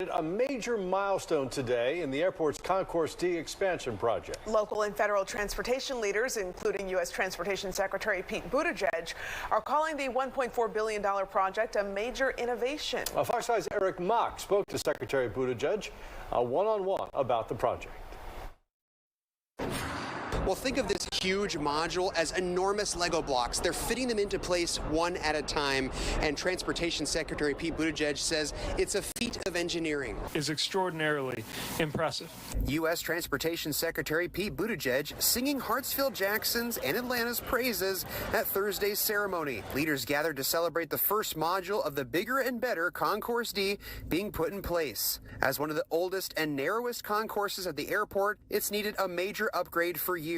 celebrated a major milestone today in the airport's Concourse D expansion project. Local and federal transportation leaders, including U.S. Transportation Secretary Pete Buttigieg, are calling the $1.4 billion project a major innovation. Fox 5's Eric Mock spoke to Secretary Buttigieg one-on-one about the project. Well, think of this huge module as enormous Lego blocks. They're fitting them into place one at a time. And Transportation Secretary Pete Buttigieg says it's a feat of engineering. Is extraordinarily impressive. U.S. Transportation Secretary Pete Buttigieg singing Hartsfield-Jackson's and Atlanta's praises at Thursday's ceremony. Leaders gathered to celebrate the first module of the bigger and better Concourse D being put in place. As one of the oldest and narrowest concourses at the airport, it's needed a major upgrade for years.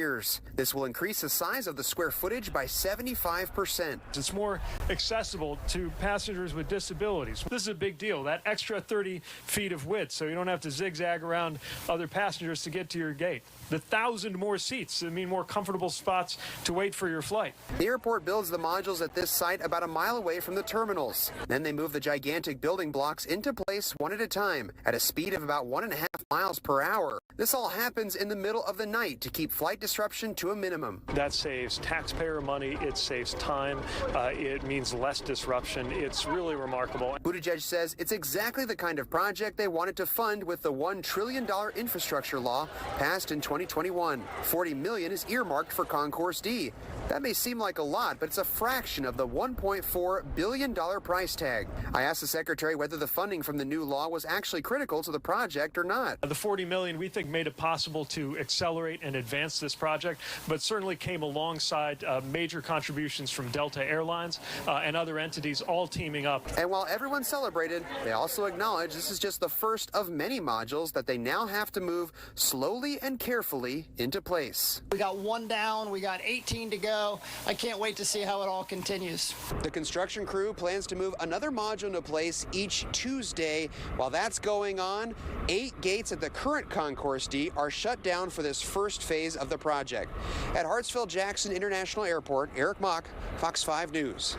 This will increase the size of the square footage by 75%. It's more accessible to passengers with disabilities. This is a big deal, that extra 30 feet of width, so you don't have to zigzag around other passengers to get to your gate. The 1,000 more seats mean more comfortable spots to wait for your flight. The airport builds the modules at this site about a mile away from the terminals. Then they move the gigantic building blocks into place one at a time at a speed of about 1.5 miles per hour. This all happens in the middle of the night to keep flight disruption to a minimum. That saves taxpayer money, it saves time, it means less disruption. It's really remarkable. Buttigieg says it's exactly the kind of project they wanted to fund with the $1 trillion infrastructure law passed in 2021. $40 million is earmarked for Concourse D. That may seem like a lot, but it's a fraction of the $1.4 billion price tag. I asked the secretary whether the funding from the new law was actually critical to the project or not. The $40 million, we think, made it possible to accelerate and advance this project, but certainly came alongside major contributions from Delta Airlines and other entities all teaming up. And while everyone celebrated, they also acknowledged this is just the first of many modules that they now have to move slowly and carefully into place. We got one down, we got 18 to go. I can't wait to see how it all continues. The construction crew plans to move another module into place each Tuesday. While that's going on, 8 gates at the current Concourse D are shut down for this first phase of the project. At Hartsfield-Jackson International Airport, Eric Mock, Fox 5 News.